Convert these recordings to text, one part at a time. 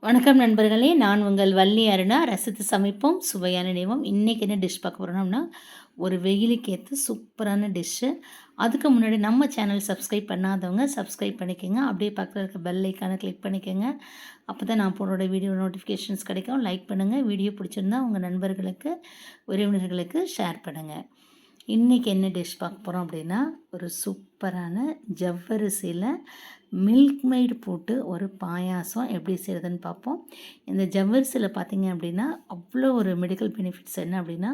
வணக்கம் நண்பர்களே, நான் உங்கள் வள்ளி அருணா. ரசித்து சமைப்போம், சுவையான நினைவோம். இன்றைக்கி என்ன டிஷ் பார்க்க போகிறோம்னா, ஒரு வெயிலுக்கு ஏற்ற சூப்பரான டிஷ்ஷு. அதுக்கு முன்னாடி நம்ம சேனல் சப்ஸ்கிரைப் பண்ணாதவங்க சப்ஸ்கிரைப் பண்ணிக்கோங்க. அப்படியே பக்கத்தில் இருக்க பெல் ஐக்கானை கிளிக் பண்ணிக்கோங்க. அப்போ தான் நான் போடுற வீடியோ நோட்டிஃபிகேஷன்ஸ் கிடைக்கும். லைக் பண்ணுங்கள். வீடியோ பிடிச்சிருந்தா உங்கள் நண்பர்களுக்கு, உறவினர்களுக்கு ஷேர் பண்ணுங்கள். இன்றைக்கி என்ன டிஷ் பார்க்க போகிறோம் அப்படின்னா, ஒரு சூப்பரான ஜவ்வரிசியில் மில்க் மெய்டு போட்டு ஒரு பாயாசம் எப்படி செய்கிறதுன்னு பார்ப்போம். இந்த ஜவ்வரிசியில் பார்த்திங்க அப்படின்னா அவ்வளோ ஒரு மெடிக்கல் பெனிஃபிட்ஸ் என்ன அப்படின்னா,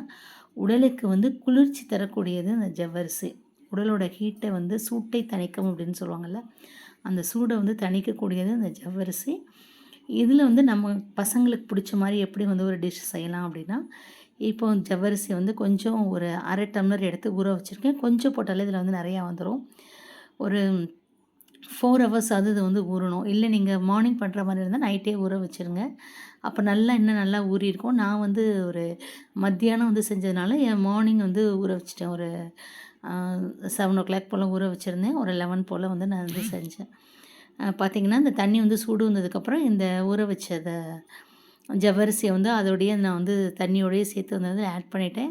உடலுக்கு வந்து குளிர்ச்சி தரக்கூடியது இந்த ஜவ்வரிசி. உடலோட ஹீட்டை வந்து சூட்டை தணிக்கும் அப்படின்னு சொல்லுவாங்கள்ல, அந்த சூடை வந்து தணிக்கக்கூடியது இந்த ஜவ்வரிசி. இதில் வந்து நம்ம பசங்களுக்கு பிடிச்ச மாதிரி எப்படி வந்து ஒரு டிஷ் செய்யலாம் அப்படின்னா, இப்போ ஜவ்வரிசி வந்து கொஞ்சம் ஒரு அரை டம்ளர் எடுத்து ஊற வச்சுருக்கேன். கொஞ்சம் போட்டாலே இதில் வந்து நிறையா வந்துடும். ஒரு 4 ஹவர்ஸாவது இது வந்து ஊறணும். இல்லை நீங்கள் மார்னிங் பண்ணுற மாதிரி இருந்தால் நைட்டே ஊற வச்சுருங்க. அப்போ நல்லா இன்னும் நல்லா ஊறியிருக்கும். நான் வந்து ஒரு மத்தியானம் வந்து செஞ்சதுனால மார்னிங் வந்து ஊற வச்சுட்டேன். ஒரு 7:00 போல் ஊற வச்சுருந்தேன். ஒரு 11 போல் வந்து நான் வந்து செஞ்சேன். பார்த்திங்கன்னா இந்த தண்ணி வந்து சூடு வந்ததுக்கப்புறம் இந்த ஊற வச்சத ஜவ்வரிசியை வந்து அதோடையே நான் வந்து தண்ணியோடையே சேர்த்து வந்து ஆட் பண்ணிட்டேன்.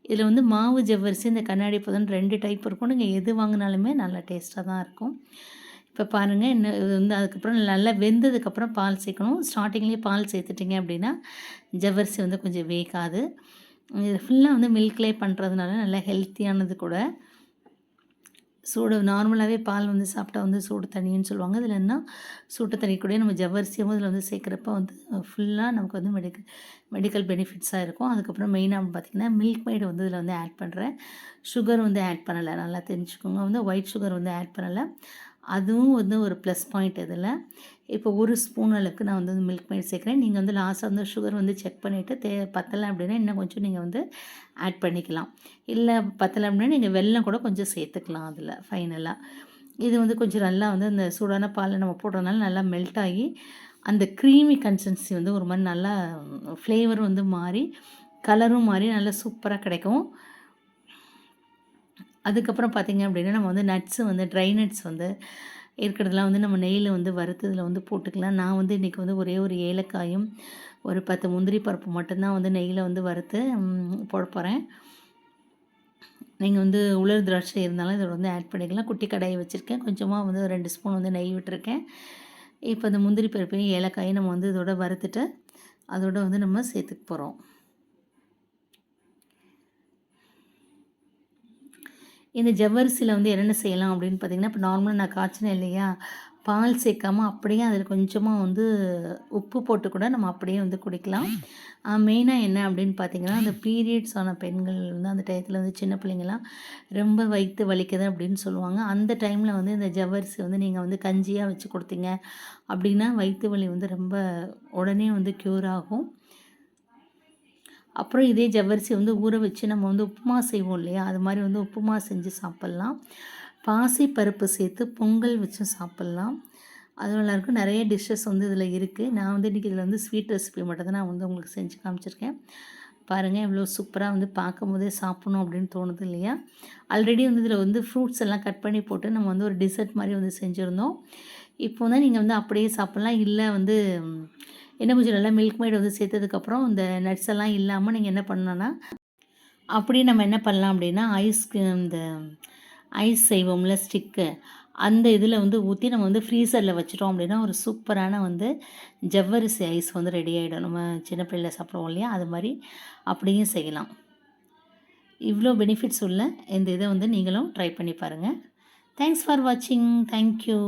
இதில் வந்து மாவு ஜவ்வரிசி, இந்த கண்ணாடி பதம் 2 டைப் இருக்கும். நீங்கள் எது வாங்கினாலுமே நல்லா டேஸ்ட்டாக தான் இருக்கும். இப்போ பாருங்கள், இன்னும் இது வந்து அதுக்கப்புறம் நல்லா வெந்ததுக்கப்புறம் பால் சேர்க்கணும். ஸ்டார்டிங்லேயே பால் சேர்த்துட்டிங்க அப்படின்னா ஜவ்வரிசி வந்து கொஞ்சம் வேகாது. இது ஃபுல்லாக வந்து மில்க்லேயே பண்ணுறதுனால நல்லா ஹெல்த்தியானது கூட. சூடு நார்மலாகவே பால் வந்து சாப்பிட்டா வந்து சூடு தண்ணின்னு சொல்லுவாங்க. இதில் என்ன சூட்டு தண்ணி கூட நம்ம ஜவ்வரிசியும் இதில் வந்து சேர்க்குறப்ப வந்து ஃபுல்லாக நமக்கு வந்து மெடிக்கல் பெனிஃபிட்ஸாக இருக்கும். அதுக்கப்புறம் மெயினாக பார்த்திங்கன்னா மில்க் மெய்டு வந்து இதில் வந்து ஆட் பண்ணுறேன். சுகர் வந்து ஆட் பண்ணலை, நல்லா தெரிஞ்சுக்கோங்க. வந்து ஒயிட் சுகர் வந்து ஆட் பண்ணலை. அதுவும் வந்து ஒரு ப்ளஸ் பாயிண்ட் இதில். இப்போ 1 ஸ்பூன் அளவுக்கு நான் வந்து மில்க் மெய்ட் சேர்க்குறேன். நீங்கள் வந்து லாஸ்ட்டாக வந்து சுகர் வந்து செக் பண்ணிவிட்டு பத்தலை அப்படின்னா இன்னும் கொஞ்சம் நீங்கள் வந்து ஆட் பண்ணிக்கலாம். இல்லை பத்தலை அப்படின்னா நீங்கள் வெல்லம் கூட கொஞ்சம் சேர்த்துக்கலாம் அதில் ஃபைனலாக. இது வந்து கொஞ்சம் நல்லா வந்து அந்த சூடான பாலில் நம்ம போடுறதுனால நல்லா மெல்ட் ஆகி அந்த க்ரீமி கன்சிஸ்டன்சி வந்து ஒரு மாதிரி நல்லா ஃப்ளேவர் வந்து மாறி கலரும் மாறி நல்லா சூப்பராக கிடைக்கும். அதுக்கப்புறம் பார்த்திங்க அப்படின்னா நம்ம வந்து நட்ஸு வந்து ட்ரை நட்ஸ் வந்து இருக்கிறதெல்லாம் வந்து நம்ம நெய்யில் வந்து வறுத்ததில் வந்து போட்டுக்கலாம். நான் வந்து இன்றைக்கி வந்து ஒரே ஒரு ஏலக்காயும் ஒரு 10 முந்திரி பருப்பு மட்டும்தான் வந்து நெய்யில் வந்து வறுத்து போட போகிறேன். நீங்கள் வந்து உலர் திராட்சை இருந்தாலும் இதில் வந்து ஆட் பண்ணிக்கலாம். குட்டி கடாயை வச்சுருக்கேன். கொஞ்சமாக வந்து 2 ஸ்பூன் வந்து நெய் விட்டுருக்கேன். இப்போ இந்த முந்திரி பருப்பையும் ஏலக்காயும் நம்ம வந்து இதோட வறுத்துட்டு அதோட வந்து நம்ம சேர்த்துக்க போகிறோம். இந்த ஜவ்வரிசியில் வந்து என்னென்ன செய்யலாம் அப்படின்னு பார்த்திங்கன்னா, இப்போ நார்மலாக நான் காய்ச்சினேன் இல்லையா, பால் சேர்க்காமல் அப்படியே அதில் கொஞ்சமாக வந்து உப்பு போட்டு கூட நம்ம அப்படியே வந்து குடிக்கலாம். மெயினாக என்ன அப்படின்னு பார்த்திங்கன்னா, அந்த பீரியட்ஸ் ஆன பெண்கள் வந்து அந்த டயத்தில் வந்து சின்ன பிள்ளைங்கள்லாம் ரொம்ப வயிற்று வலிக்குது அப்படின்னு சொல்லுவாங்க. அந்த டைமில் வந்து இந்த ஜவ்வரிசி வந்து நீங்கள் வந்து கஞ்சியாக வச்சு கொடுத்தீங்க அப்படின்னா வயிற்று வலி வந்து ரொம்ப உடனே வந்து க்யூர் ஆகும். அப்புறம் இதே ஜவ்வரிசி வந்து ஊற வச்சு நம்ம வந்து உப்புமா செய்வோம் இல்லையா, அது மாதிரி வந்து உப்புமா செஞ்சு சாப்பிட்லாம். பாசி பருப்பு சேர்த்து பொங்கல் வச்சும் சாப்பிட்லாம். அது நல்லாயிருக்கும். நிறைய டிஷ்ஷஸ் வந்து இதில் இருக்குது. நான் வந்து இன்றைக்கி இதில் வந்து ஸ்வீட் ரெசிபி மட்டும் தான் நான் வந்து உங்களுக்கு செஞ்சு காமிச்சிருக்கேன். பாருங்கள் எவ்வளோ சூப்பராக வந்து பார்க்கும்போதே சாப்பிட்ணும் அப்படின்னு தோணுது இல்லையா. ஆல்ரெடி வந்து இதில் வந்து ஃப்ரூட்ஸ் எல்லாம் கட் பண்ணி போட்டு நம்ம வந்து ஒரு டிசர்ட் மாதிரி வந்து செஞ்சுருந்தோம். இப்போ தான் நீங்கள் வந்து அப்படியே சாப்பிட்லாம். இல்லை வந்து இன்னும் கொஞ்சம் நல்லா மில்க் மெய்டு வந்து சேர்த்ததுக்கப்புறம் இந்த நட்ஸ் எல்லாம் இல்லாமல் நீங்கள் என்ன பண்ணணுன்னா, அப்படியே நம்ம என்ன பண்ணலாம் அப்படின்னா இந்த ஐஸ் செய்வோம்ல ஸ்டிக்கு, அந்த இதில் வந்து ஊற்றி நம்ம வந்து ஃப்ரீசரில் வச்சுட்டோம் அப்படின்னா ஒரு சூப்பரான வந்து ஜவ்வரிசி ஐஸ் வந்து ரெடி ஆகிடும். நம்ம சின்ன பிள்ளைல சாப்பிடுவோம் இல்லையா, அது மாதிரி அப்படியும் செய்யலாம். இவ்வளோ பெனிஃபிட்ஸ் உள்ள இந்த இதை வந்து நீங்களும் ட்ரை பண்ணி பாருங்கள். தேங்க்ஸ் ஃபார் வாட்சிங். தேங்க்யூ.